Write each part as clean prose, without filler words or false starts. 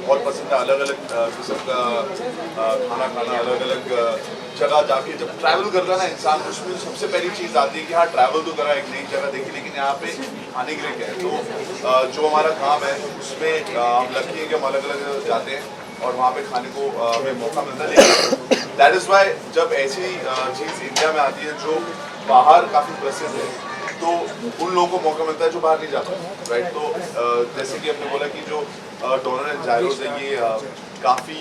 बहुत पसंद है अलग अलग किस्म का खाना खाना, अलग अलग जगह जाके जब ट्रैवल कर रहा है ना इंसान, उसमें सबसे पहली चीज़ आती है कि हाँ ट्रैवल तो करा, एक नई जगह देखी, लेकिन यहाँ पे खाने के लिए क्या है। तो जो हमारा काम है उसमें हम लकी है कि हम अलग अलग जगह जाते हैं और वहाँ पे खाने को हमें मौका मिलता है। लेकिन दैट इज़ वाई जब ऐसी चीज़ इंडिया में आती है जो बाहर काफ़ी प्रसिद्ध है तो उन लोगों को मौका मिलता है जो बाहर नहीं जाता, राइट। तो जैसे कि आपने बोला कि जो डोनर एंड जायरोस है ये काफ़ी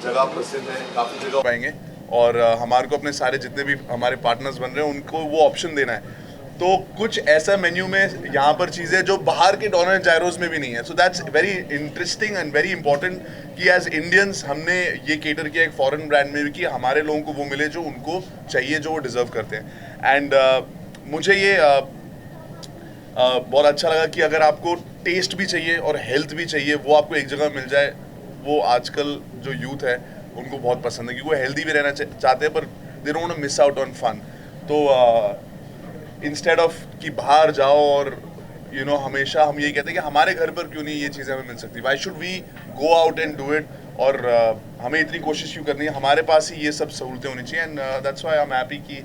जगह प्रसिद्ध है, काफ़ी जगह पाएंगे और हमारे को अपने सारे जितने भी हमारे पार्टनर्स बन रहे हैं उनको वो ऑप्शन देना है। तो कुछ ऐसा मेन्यू में यहाँ पर चीज़ें जो बाहर के डोनर एंड जायरोस में भी नहीं है। So that's very interesting and very important कि एज इंडियंस हमने ये केटर किया एक फॉरेन ब्रांड में भी कि हमारे लोगों को वो मिले जो उनको चाहिए, जो वो डिज़र्व करते हैं। एंड मुझे ये बहुत अच्छा लगा कि अगर आपको टेस्ट भी चाहिए और हेल्थ भी चाहिए वो आपको एक जगह मिल जाए। वो आजकल जो यूथ है उनको बहुत पसंद है, क्योंकि वो हेल्दी भी रहना चाहते हैं, पर they don't want to miss out on fun. तो इंस्टेड ऑफ कि बाहर जाओ और हमेशा हम यही कहते हैं कि हमारे घर पर क्यों नहीं ये चीज़ें हमें मिल सकती, why should we go out and do it, और हमें इतनी कोशिश क्यों करनी है, हमारे पास ही ये सब सहूलतें होनी चाहिए। And that's why I am happy कि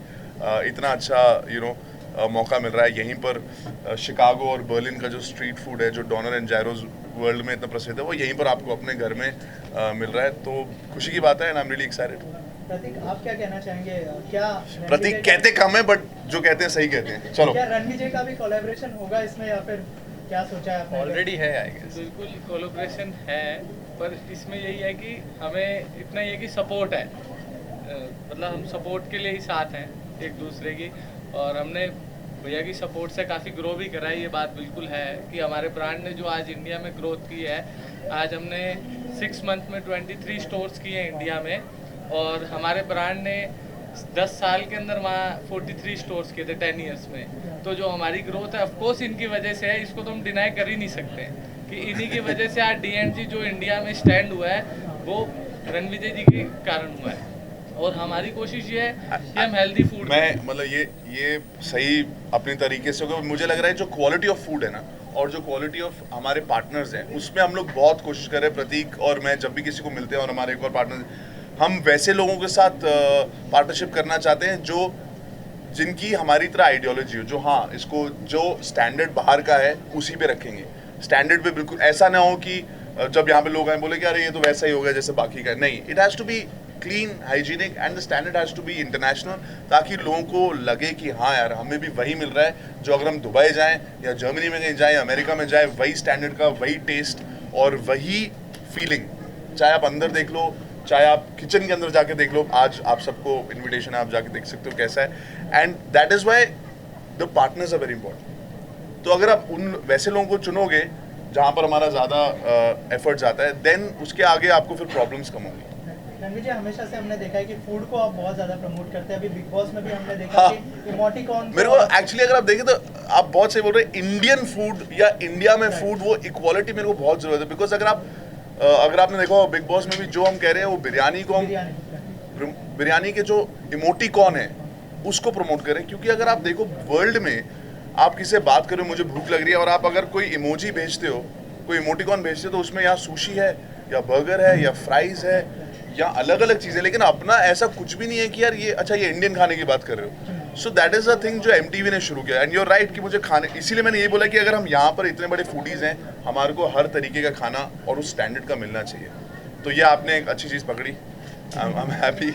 इतना अच्छा मौका मिल रहा है यहीं पर। शिकागो और बर्लिन का जो स्ट्रीट फूड है, जो डोनर एंड जायरोज वर्ल्ड में इतना प्रसिद्ध है, वो यहीं पर आपको अपने घर में मिल रहा है, तो खुशी की बात है। And I am really excited. Prateek, आप क्या कहना चाहेंगे? क्या प्रतीक कहते कम है, बट जो कहते हैं सही कहते हैं। चलो, क्या रणविजय का भी कोलैबोरेशन होगा इसमें, या फिर क्या सोचा है आपने? ऑलरेडी है आई गेस। बिल्कुल कोलैबोरेशन है, पर इसमें यही है कि हमें इतना ये कि सपोर्ट है, मतलब हम सपोर्ट के लिए ही साथ हैं एक दूसरे की, और हमने भैया की सपोर्ट से काफ़ी ग्रो भी करा है। ये बात बिल्कुल है कि हमारे ब्रांड ने जो आज इंडिया में ग्रोथ की है, आज हमने 6 मंथ में 23 स्टोर्स किए हैं इंडिया में, और हमारे ब्रांड ने 10 साल के अंदर वहाँ 43 स्टोर्स किए थे 10 ईयर्स में। तो जो हमारी ग्रोथ है ऑफकोर्स इनकी वजह से है, इसको तो हम डिनाई कर ही नहीं सकते कि इन्हीं की वजह से आज D&G जो इंडिया में स्टैंड हुआ है वो रणविजय जी के कारण हुआ है, और हमारी कोशिश ये है कि हम हेल्दी फूड, मैं मतलब ये सही अपने तरीके से होगा। मुझे लग रहा है जो क्वालिटी ऑफ फूड है ना, और जो क्वालिटी ऑफ हमारे पार्टनर्स हैं, उसमें हम लोग बहुत कोशिश कर रहे हैं। प्रतीक और मैं जब भी किसी को मिलते हैं, और हमारे एक और पार्टनर, हम वैसे लोगों के साथ पार्टनरशिप करना चाहते हैं जो जिनकी हमारी तरह आइडियोलॉजी हो, जो हाँ इसको जो स्टैंडर्ड बाहर का है उसी पे रखेंगे, स्टैंडर्ड पे बिल्कुल ऐसा ना हो कि जब यहाँ पे लोग आए बोले कि अरे ये तो वैसा ही हो गया जैसे बाकी का। नहीं, it has to be clean, hygienic, and the standard has to be international, ताकि लोगों को लगे कि हाँ यार हमें भी वही मिल रहा है जो अगर हम दुबई जाएं या जर्मनी में कहीं जाएं, अमेरिका में जाएं, वही स्टैंडर्ड का वही टेस्ट और वही फीलिंग, चाहे आप अंदर देख लो, चाहे आप किचन के अंदर जाके देख लो। आज आप सबको इन्विटेशन है, आप जाके देख सकते हो कैसा है। And that is why the partners are very important. तो अगर आप उन वैसे लोगों को चुनोगे जहाँ पर हमारा ज़्यादा एफर्ट जाता है, देन उसके आगे आपको फिर प्रॉब्लम्स कम होंगी। रणविजय, हमेशा से हमने देखा है कि फूड को आप बहुत ज्यादा प्रमोट करते हैं। अभी बिग बॉस में भी हमने देखा कि इमोटिकॉन, मेरे को एक्चुअली अगर आप देखें तो आप बहुत सही बोल रहे हैं, इंडियन फूड या इंडिया में फूड, वो इक्वालिटी मेरे को बहुत जरूरत है। बिकॉज अगर आपने देखा हो बिग बॉस में भी जो हम कह रहे हैं, वो बिरयानी को हम बिरयानी के जो इमोटिकॉन है उसको प्रमोट करें। क्योंकि अगर आप देखो वर्ल्ड में आप किसी से बात करो मुझे भूख लग रही है, और आप अगर कोई इमोजी भेजते हो, कोई इमोटिकॉन भेजते हो, तो उसमें या सुशी है या बर्गर है या फ्राइज है या अलग अलग चीज़ें, लेकिन अपना ऐसा कुछ भी नहीं है कि यार ये अच्छा ये इंडियन खाने की बात कर रहे हो। So that is the thing जो MTV ने शुरू किया। एंड यूर राइट कि मुझे खाने, इसीलिए मैंने ये बोला कि अगर हम यहाँ पर इतने बड़े फूडीज़ हैं, हमारे को हर तरीके का खाना और उस स्टैंडर्ड का मिलना चाहिए। तो ये आपने एक अच्छी चीज़ पकड़ी, आई एम हैप्पी।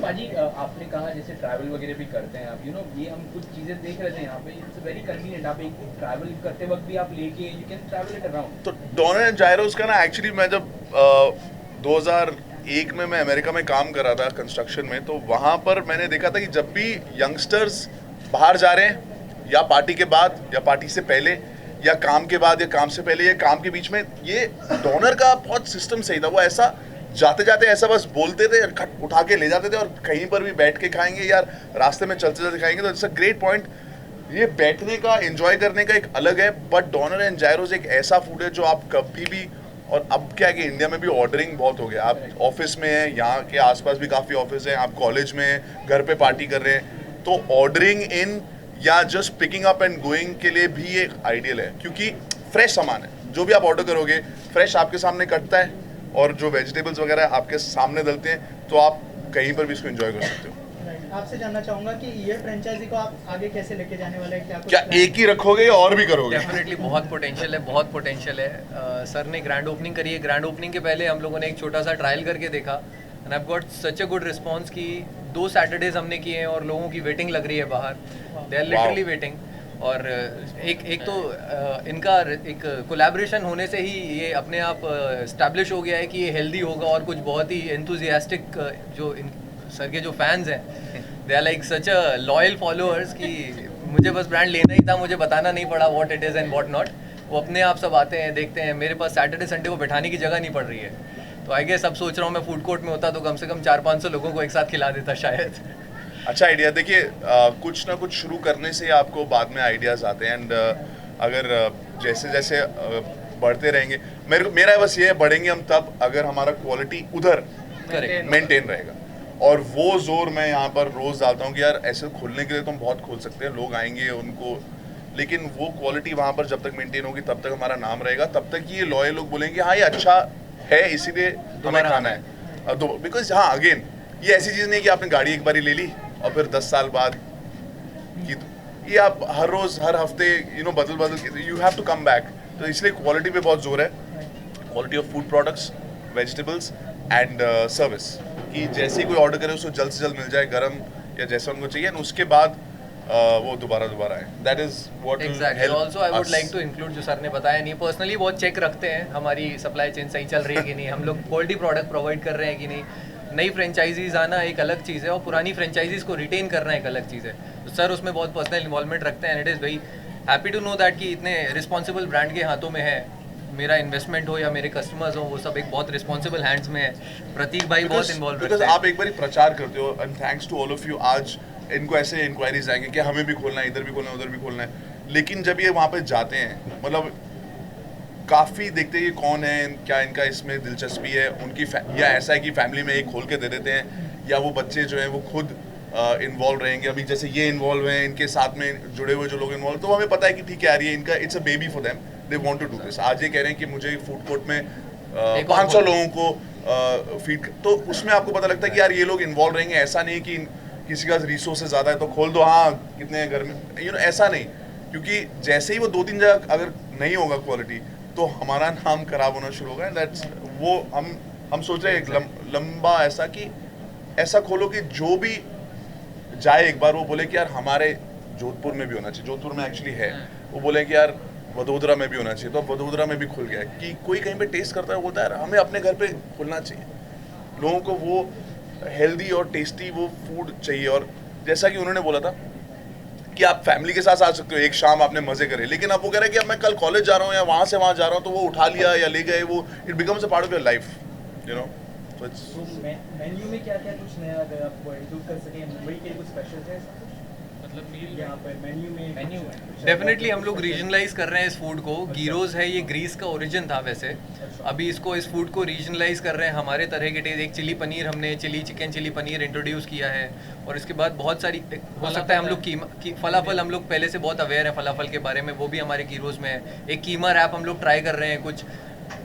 पाजी, आपने कहा जैसे ट्रैवल वगैरह भी करते हैं आप, ये हम कुछ चीज़ें देख रहे थे यहाँ पे, इट्स वेरी कन्वीनियंट। आप एक ट्रैवल करते वक्त भी आप लेके you can travel it around. तो डोनर एंड जायरोस का ना, एक्चुअली मैं जब 2001 में मैं अमेरिका में काम कर रहा था कंस्ट्रक्शन में, तो वहाँ पर मैंने देखा था कि जब भी यंगस्टर्स बाहर जा रहे हैं, या पार्टी के बाद या पार्टी से पहले या काम के बाद या काम से पहले या काम के बीच में, ये डोनर का बहुत सिस्टम सही था। वो ऐसा जाते जाते ऐसा बस बोलते थे, खट उठा के ले जाते थे, और कहीं पर भी बैठ के खाएंगे या रास्ते में चलते चलते खाएंगे। तो इट्स अ ग्रेट पॉइंट। ये बैठने का, एंजॉय करने का एक अलग है, बट डोनर एंड जायरोस एक ऐसा फूड है जो आप कभी भी, और अब क्या है कि इंडिया में भी ऑर्डरिंग बहुत हो गया। आप ऑफिस में हैं, यहाँ के आसपास भी काफ़ी ऑफिस हैं, आप कॉलेज में हैं, घर पे पार्टी कर रहे हैं, तो ऑर्डरिंग इन या just picking up and going के लिए भी एक आइडियल है, क्योंकि फ्रेश सामान है। जो भी आप ऑर्डर करोगे फ्रेश आपके सामने कटता है, और जो वेजिटेबल्स वगैरह आपके सामने डलते हैं, तो आप कहीं पर भी इसको एंजॉय कर सकते हो। आपसे जानना चाहूंगा कि ये फ्रेंचाइजी को आप आगे कैसे लेके जाने वाले हैं? क्या एक ही रखोगे या और भी करोगे? डेफिनेटली बहुत पोटेंशियल है, बहुत पोटेंशियल है। सर ने ग्रैंड ओपनिंग करी है, ग्रैंड ओपनिंग के पहले हम लोगों ने एक छोटा सा ट्रायल करके देखा, and I got such a good response कि 2 सैटरडेज हमने किए हैं और लोगों की वेटिंग लग रही है बाहर, दे आर लिटरली वेटिंग। और एक तो इनका एक कोलैबोरेशन होने से ही ये अपने आप इस्टेब्लिश हो गया है कि ये हेल्दी होगा, और कुछ बहुत ही एंथुजियास्टिक जो सर के जो फैंस हैं, they are like such a loyal followers कि मुझे बस ब्रांड लेना ही था, मुझे बताना नहीं पड़ा what it is and what not. वो अपने आप सब आते हैं, देखते हैं। मेरे पास सैटरडे संडे को बैठाने की जगह नहीं पड़ रही है, तो आई गेस अब सोच रहा हूँ मैं फूड कोर्ट में होता तो कम से कम 400-500 लोगों को एक साथ खिला देता शायद। अच्छा आइडिया। देखिए कुछ ना कुछ शुरू करने से आपको बाद में आइडियाज़ आते हैं, एंड अगर जैसे जैसे बढ़ते रहेंगे, मेरा बस ये है, बढ़ेंगे हम तब अगर हमारा क्वालिटी उधर Correct. मेंटेन रहेगा। और वो जोर मैं यहाँ पर रोज डालता हूँ कि यार ऐसे खोलने के लिए तो हम बहुत खोल सकते हैं, लोग आएंगे उनको, लेकिन वो क्वालिटी वहाँ पर जब तक मेंटेन होगी तब तक हमारा नाम रहेगा, तब तक ये लॉयल लोग बोलेंगे हाँ ये अच्छा है इसीलिए हमें खाना है। बिकॉज हाँ अगेन ये ऐसी चीज़ नहीं कि आपने गाड़ी एक बारी ले ली और फिर 10 साल बाद की, ये आप हर रोज हर हफ्ते बदल you have to come back. तो इसलिए क्वालिटी पे बहुत जोर है, quality of food products, vegetables and service, कि जैसे ही कोई ऑर्डर करे उसको जल्द से जल्द मिल जाए गर्म या जैसा उनको चाहिए, और उसके बाद वो दोबारा आए। That is what exactly. Also I would like to include, जो सर ने बताया नहीं, पर्सनली बहुत चेक रखते हैं हमारी सप्लाई चेन सही चल रही है कि नहीं, हम लोग क्वालिटी प्रोडक्ट प्रोवाइड कर रहे हैं कि नहीं। नई फ्रेंचाइजीज आना एक अलग चीज़ है और पुरानी फ्रेंचाइजीज को रिटेन करना एक अलग चीज़ है। तो सर उसमें बहुत पर्सनल इन्वॉल्वमेंट रखते हैं, and it is very happy to know that कि इतने रिस्पॉन्सिबल ब्रांड के हाथों में है, मेरा इन्वेस्टमेंट हो या मेरे कस्टमर्स हो, वो सब एक बहुत रिस्पॉन्सिबल हैंड्स में है। प्रतीक भाई बहुत इन्वॉल्व रहते हैं। आप एक बार प्रचार करते हो, and thanks to all of you. आज इनको ऐसे इंक्वायरीज आएंगे कि हमें भी खोलना है, इधर भी खोलना है, उधर भी खोलना है, लेकिन जब ये वहाँ पे जाते हैं मतलब काफ़ी देखते हैं ये कौन है, क्या इनका इसमें दिलचस्पी है उनकी, या ऐसा है कि फैमिली में एक खोल के दे देते हैं, या वो बच्चे जो हैं वो खुद इन्वॉल्व रहेंगे। अभी जैसे ये इन्वॉल्व हैं, इनके साथ में जुड़े हुए जो लोग इन्वॉल्व, तो हमें पता है कि ठीक है यार ये इनका it's a baby for them, they want to do this. आज ये कह रहे हैं कि मुझे फूड कोर्ट में 500 लोगों को फीड, तो उसमें आपको पता लगता है कि यार ये लोग इन्वॉल्व रहेंगे। ऐसा नहीं कि किसी का रिसोर्सेज ज़्यादा है तो खोल दो, हाँ कितने घर में, ऐसा नहीं, क्योंकि जैसे ही वो 2-3 जगह अगर नहीं होगा क्वालिटी तो हमारा नाम खराब होना शुरू होगा। दैट्स वो हम सोच रहे हैं एक लंबा ऐसा कि ऐसा खोलो कि जो भी जाए एक बार वो बोले कि यार हमारे जोधपुर में भी होना चाहिए, जोधपुर में एक्चुअली है, वो बोले कि यार वडोदरा में भी होना चाहिए, तो अब वडोदरा में भी खुल गया है कि कोई कहीं पे टेस्ट करता है, बोलता है यार हमें अपने घर पे खुलना चाहिए, लोगों को वो हेल्दी और टेस्टी वो फूड चाहिए। और जैसा कि उन्होंने बोला था कि आप फैमिली के साथ आ सकते हो, एक शाम आपने मजे करे, लेकिन आप वो कह रहे हैं कि अब मैं कल कॉलेज जा रहा हूँ या वहाँ से वहाँ जा रहा हूँ, तो वो उठा लिया या ले गए, वो it becomes a part of your life, you know. Menu में क्या क्या कुछ नया अगर आप इंक्लूड कर सकें, मुंबई के कुछ स्पेशल है मतलब मील यहाँ पर मेन्यू में डेफिनेटली हम लोग रीजनलाइज कर रहे हैं इस फूड को। गीरोज है, ये ग्रीस का ओरिजिन था वैसे, अभी इसको इस फूड को रीजनलाइज कर रहे हैं हमारे तरह के टेस्ट। एक चिली पनीर, हमने chilli chicken chilli paneer introduce किया है, और इसके बाद बहुत सारी हो सकता है हम लोग फलाफल, हम लोग पहले से बहुत अवेयर है फलाफल के बारे में, वो भी हमारे गीरोज में है। एक कीमा रैप हम लोग ट्राई कर रहे हैं, कुछ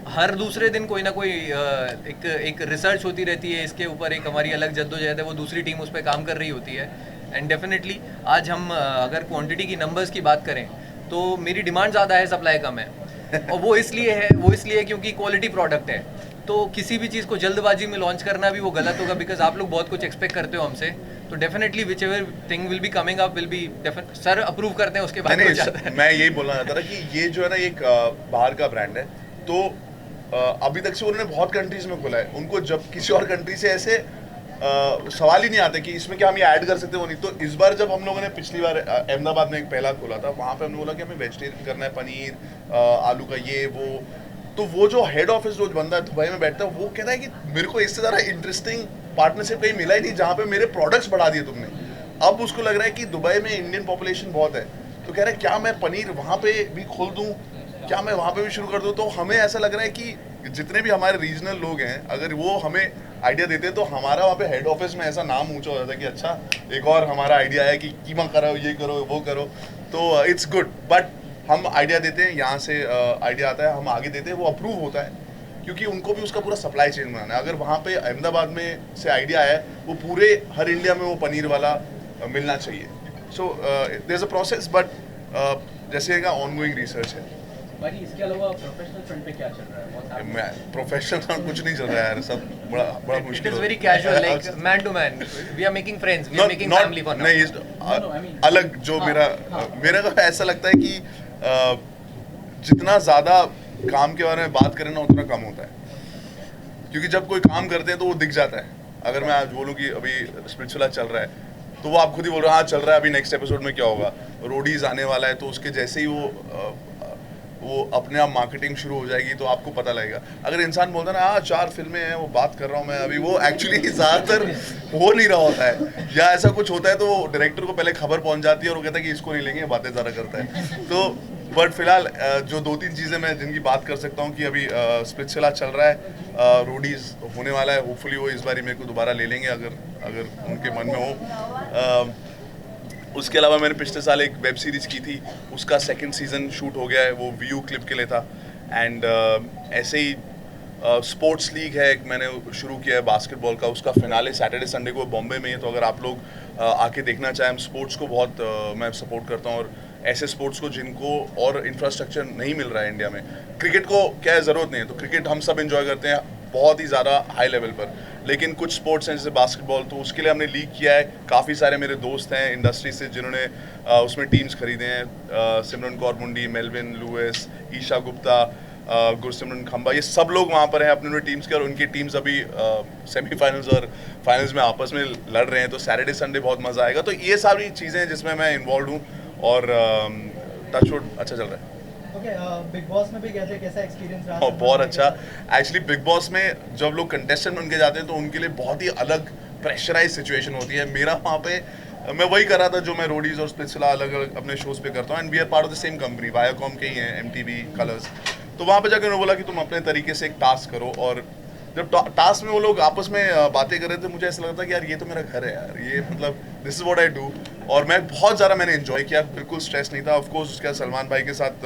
हर दूसरे दिन कोई ना कोई एक रिसर्च होती रहती है इसके ऊपर, एक हमारी अलग जद्दोजहद है, वो दूसरी टीम उस पर काम कर रही होती है। एंड डेफिनेटली आज हम अगर क्वांटिटी की नंबर्स की बात करें तो मेरी डिमांड ज़्यादा है, सप्लाई कम है, और वो इसलिए क्योंकि क्वालिटी प्रोडक्ट है। तो किसी भी चीज़ को जल्दबाजी में लॉन्च करना भी वो गलत होगा, बिकॉज आप लोग बहुत कुछ एक्सपेक्ट करते हो हमसे। तो definitely which ever thing will be coming up will be sir approve करते हैं, उसके बाद मैं यही बोलना चाहता था कि ये जो है ना एक बाहर का ब्रांड है, तो अभी तक से उन्होंने बहुत कंट्रीज में खोला है, उनको जब किसी और कंट्री से ऐसे सवाल ही नहीं आते कि इसमें क्या हम ये ऐड कर सकते हो नहीं। तो इस बार जब हम लोगों ने पिछली बार अहमदाबाद में एक पहला खोला था, वहाँ पे हमने बोला कि हमें वेजिटेरियन करना है, पनीर आलू का ये वो, तो वो जो हेड ऑफिस जो बंदा है दुबई में बैठता है, वो कहता है कि मेरे को इससे ज़्यादा इंटरेस्टिंग पार्टनरशिप कहीं मिला ही नहीं जहाँ पे मेरे प्रोडक्ट्स बढ़ा दिए तुमने। अब उसको लग रहा है कि दुबई में इंडियन पॉपुलेशन बहुत है, तो कह रहा है क्या मैं पनीर वहाँ पे भी खोल दूँ, क्या मैं वहाँ पे भी शुरू कर दूँ। तो हमें ऐसा लग रहा है कि जितने भी हमारे रीजनल लोग हैं, अगर वो हमें आइडिया देते हैं तो हमारा वहाँ पे हेड ऑफिस में ऐसा नाम ऊंचा हो जाता है कि अच्छा एक और हमारा आइडिया है कि कीमा करो, ये करो, वो करो। तो इट्स गुड, बट हम आइडिया देते हैं, यहाँ से आइडिया आता है, हम आगे देते हैं, वो अप्रूव होता है, क्योंकि उनको भी उसका पूरा सप्लाई चेन बनाना है। अगर वहाँ पे अहमदाबाद में से आइडिया है, वो पूरे हर इंडिया में वो पनीर वाला मिलना चाहिए। So there is a process, but जैसे का ऑनगोइंग रिसर्च है। भाई इसके अलावा प्रोफेशनल फ्रंट पे क्या चल रहा है? प्रोफेशनल कुछ नहीं चल रहा है यार, सब बड़ा It मुश्किल is very casual, like man to man. We are making friends. We are making family for now. नहीं, अलग जो मेरा को ऐसा लगता है कि जितना ज़्यादा काम के बारे में बात करें ना उतना कम होता है, क्योंकि जब कोई काम करते हैं तो वो दिख जाता है। अगर मैं आज बोलूँ कि अभी स्पिरिचुअल चल रहा है, तो वो आप खुद ही बोल रहे हो हाँ चल रहा है, अभी नेक्स्ट एपिसोड में क्या होगा, रोडीज आने वाला है, तो उसके जैसे ही वो अपने आप मार्केटिंग शुरू हो जाएगी तो आपको पता लगेगा। अगर इंसान बोलता है ना हाँ 4 फिल्में हैं, वो बात कर रहा हूँ मैं अभी, वो एक्चुअली ज़्यादातर हो नहीं रहा होता है, या ऐसा कुछ होता है तो डायरेक्टर को पहले खबर पहुँच जाती है और वो कहता है कि इसको नहीं लेंगे, बातें ज़्यादा करता है। तो बट फिलहाल जो 2-3 चीज़ें मैं जिनकी बात कर सकता हूँ कि अभी स्प्लिट्सविला चल रहा है, रोडीज होने वाला है, होपफुली वो इस बार मेरे को दोबारा ले लेंगे अगर उनके मन में हो। उसके अलावा मैंने पिछले साल एक वेब सीरीज़ की थी, उसका 2nd सीज़न शूट हो गया है, वो व्यू क्लिप के लिए था। एंड ऐसे ही स्पोर्ट्स लीग है एक मैंने शुरू किया है बास्केटबॉल का, उसका फिनाले सैटरडे संडे को बॉम्बे में है, तो अगर आप लोग आके देखना चाहें, हम स्पोर्ट्स को बहुत मैं सपोर्ट करता हूँ, और ऐसे स्पोर्ट्स को जिनको और इंफ्रास्ट्रक्चर नहीं मिल रहा है इंडिया में। क्रिकेट को क्या है, ज़रूरत नहीं है, तो क्रिकेट हम सब एंजॉय करते हैं बहुत ही ज़्यादा हाई लेवल पर, लेकिन कुछ स्पोर्ट्स हैं जैसे बास्केटबॉल, तो उसके लिए हमने लीग किया है। काफ़ी सारे मेरे दोस्त हैं इंडस्ट्री से जिन्होंने उसमें टीम्स खरीदे हैं, सिमरन कौर मुंडी, मेलविन लुइस, ईशा गुप्ता, गुरसिमरन खंबा, ये सब लोग वहाँ पर हैं अपने टीम्स के, और उनकी टीम्स अभी सेमीफाइनल्स और फाइनल्स में आपस में लड़ रहे हैं, तो सैटरडे संडे बहुत मज़ा आएगा। तो ये सारी चीज़ें हैं जिसमें मैं इन्वॉल्व हूँ, और टचवुड अच्छा चल रहा है। ओके, बिग बॉस में भी गए थे, कैसा एक्सपीरियंस रहा? बहुत अच्छा। एक्चुअली बिग बॉस में जब लोग कंटेस्टेंट बन के जाते हैं तो उनके लिए बहुत ही अलग प्रेशराइज सिचुएशन होती है। मेरा वहाँ पे मैं वही कर रहा था जो मैं रोडीज और स्प्लिट्सविला अलग अलग अपने शोज पे करता हूँ, and we are part of the same company, Viacom के ही हैं, MTV कलर्स। तो वहाँ पे जाकर उन्होंने बोला कि तुम अपने तरीके से एक टास्क करो, और जब टास्क में वो लोग आपस में बातें कर रहे थे, मुझे ऐसा लगता कि यार ये तो मेरा घर है यार, ये मतलब this is what I do, और मैं बहुत ज़्यादा मैंने एंजॉय किया, बिल्कुल स्ट्रेस नहीं था। ऑफकोर्स उसके बाद सलमान भाई के साथ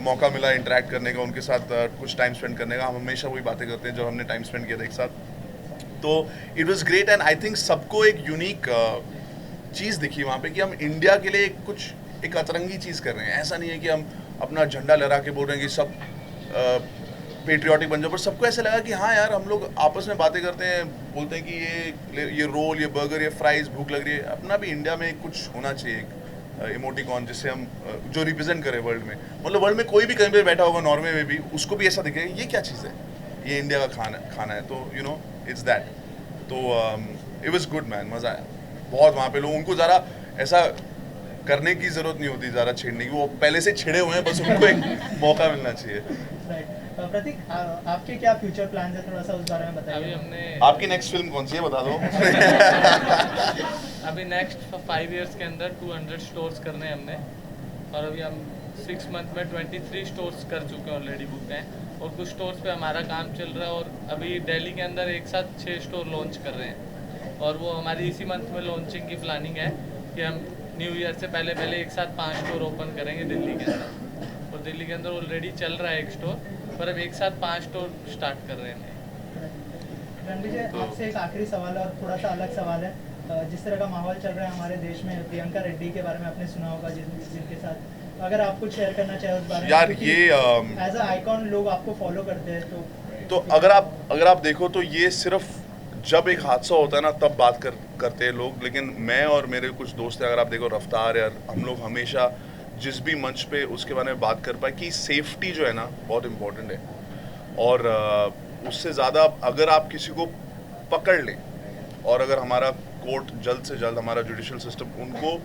मौका मिला इंटरेक्ट करने का, उनके साथ कुछ टाइम स्पेंड करने का। हम हमेशा वही बातें करते हैं जब हमने टाइम स्पेंड किया था एक साथ, तो it was great. And I think सबको एक यूनिक चीज़ दिखी वहाँ पे कि हम इंडिया के लिए एक अतरंगी चीज़ कर रहे हैं। ऐसा नहीं है कि हम अपना झंडा लहरा के बोल रहे हैं कि सब पेट्रियाटिक बन जाओ, पर सबको ऐसा लगा कि हाँ यार, हम लोग आपस में बातें करते हैं, बोलते हैं कि ये रोल, ये बर्गर, ये फ्राइज, भूख लग रही है, अपना भी इंडिया में कुछ होना चाहिए, इमोटिकॉन जिससे हम जो रिप्रेजेंट करें वर्ल्ड में। मतलब वर्ल्ड में कोई भी कहीं पे बैठा होगा, नॉर्वे में भी, उसको भी ऐसा दिखेगा ये क्या चीज़ है, ये इंडिया का खाना है, तो यू नो इट्स दैट। तो इट वाज गुड मैन, मज़ा आया बहुत। वहाँ पे लोग, उनको ज़रा ऐसा करने की ज़रूरत नहीं होती, ज़्यादा छेड़ने की, वो पहले से छिड़े हुए हैं, बस उनको एक मौका मिलना चाहिए। राइट। प्रतीक, आपके क्या फ्यूचर प्लान्स है, थोड़ा सा उस बारे में अभी बताइए। हमने आपकी नेक्स्ट फिल्म कौन सी है, बता दो। अभी नेक्स्ट 5 इयर्स के अंदर 200 स्टोर्स करने हैं हमने, और अभी हम 6 मंथ में 23 स्टोर्स कर चुके हैं, ऑलरेडी बुक हैं, और कुछ स्टोर्स पे हमारा काम चल रहा है, और अभी दिल्ली के अंदर एक साथ 6 स्टोर लॉन्च कर रहे हैं, और वो हमारी इसी मंथ में लॉन्चिंग की प्लानिंग है कि हम न्यू ईयर से पहले एक साथ 5 स्टोर ओपन करेंगे दिल्ली के अंदर, और दिल्ली के अंदर ऑलरेडी चल रहा है एक स्टोर, पर अब एक साथ 5 स्टोर स्टार्ट कर रहे हैं। रणवीर जी, आपसे एक आखिरी सवाल है, और थोड़ा सा अलग सवाल है। जिस तरह का माहौल चल रहा है हमारे देश में, प्रियंका रेड्डी के बारे में आपने सुना होगा, जिनके साथ अगर आप कुछ शेयर करना चाहे उस बारे में। यार ये एज अ आइकॉन लोग आपको फॉलो करते हैं, तो अगर आप देखो तो ये सिर्फ जब एक हादसा होता है ना तब बात करते हैं लोग, लेकिन मैं और मेरे कुछ दोस्त हैं, अगर आप देखो रफ्तार, यार हम लोग हमेशा जिस भी मंच पे उसके बारे में बात कर पाए कि सेफ्टी जो है ना बहुत इम्पोर्टेंट है, और उससे ज़्यादा अगर आप किसी को पकड़ लें, और अगर हमारा कोर्ट जल्द से जल्द, हमारा जुडिशल सिस्टम उनको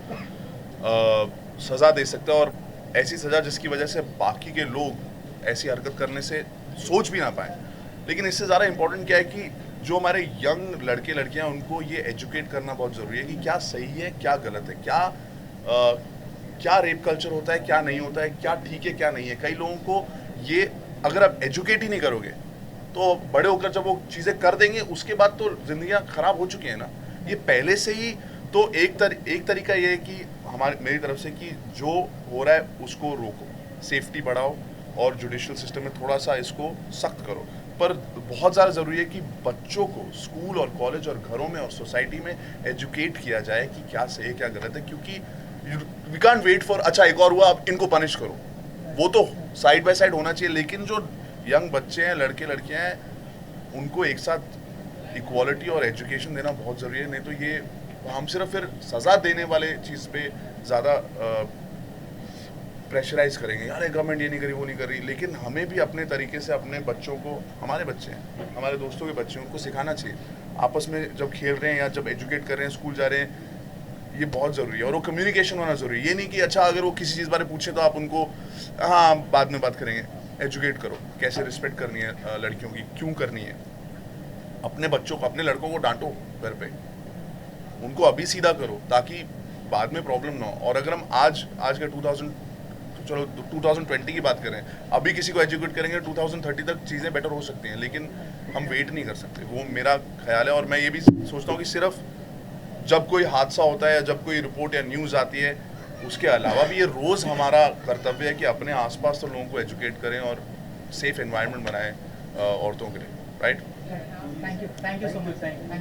सज़ा दे सकता है, और ऐसी सज़ा जिसकी वजह से बाकी के लोग ऐसी हरकत करने से सोच भी ना पाए। लेकिन इससे ज़्यादा इम्पोर्टेंट क्या है कि जो हमारे यंग लड़के लड़कियां, उनको ये एजुकेट करना बहुत ज़रूरी है कि क्या सही है, क्या गलत है, क्या रेप कल्चर होता है, क्या नहीं होता है, क्या ठीक है, क्या नहीं है। कई लोगों को ये, अगर आप एजुकेट ही नहीं करोगे तो बड़े होकर जब वो चीज़ें कर देंगे, उसके बाद तो ज़िंदगियाँ ख़राब हो चुकी हैं ना। ये पहले से ही तो एक तरीका ये है कि मेरी तरफ से कि जो हो रहा है उसको रोको, सेफ्टी बढ़ाओ, और जुडिशल सिस्टम में थोड़ा सा इसको सख्त करो। पर बहुत ज़्यादा ज़रूरी है कि बच्चों को स्कूल और कॉलेज और घरों में और सोसाइटी में एजुकेट किया जाए कि क्या सही है, क्या गलत है, क्योंकि वी कांट वेट फॉर अच्छा एक और हुआ आप इनको पनिश करो, वो तो साइड बाय साइड होना चाहिए। लेकिन जो यंग बच्चे हैं, लड़के लड़कियां हैं, उनको एक साथ इक्वालिटी और एजुकेशन देना बहुत ज़रूरी है। नहीं तो ये हम सिर्फ फिर सज़ा देने वाले चीज़ पे ज़्यादा प्रेशराइज करेंगे, यार गवर्नमेंट ये नहीं करी, वो नहीं करी। लेकिन हमें भी अपने तरीके से अपने बच्चों को, हमारे बच्चे हैं, हमारे दोस्तों के बच्चे, उनको सिखाना चाहिए आपस में जब खेल रहे हैं या जब एजुकेट कर रहे हैं, स्कूल जा रहे हैं, ये बहुत ज़रूरी है। और वो कम्युनिकेशन होना ज़रूरी है। ये नहीं कि अच्छा अगर वो किसी चीज़ बारे पूछे तो आप उनको हाँ बाद में बात करेंगे। एजुकेट करो, कैसे रिस्पेक्ट करनी है लड़कियों की, क्यों करनी है। अपने बच्चों को, अपने लड़कों को डांटो घर पे, उनको अभी सीधा करो ताकि बाद में प्रॉब्लम ना हो। और अगर हम आज के चलो 2020 की बात करें, अभी किसी को एजुकेट करेंगे 2030 तक चीज़ें बेटर हो सकती हैं, लेकिन हम वेट नहीं कर सकते, वो मेरा ख्याल है। और मैं ये भी सोचता हूँ कि सिर्फ जब कोई हादसा होता है या जब कोई रिपोर्ट या न्यूज़ आती है, उसके अलावा भी ये रोज़ हमारा कर्तव्य है कि अपने आसपास तो लोगों को एजुकेट करें और सेफ एनवायरनमेंट बनाएं औरतों के लिए, right? Thank you so much, thank you.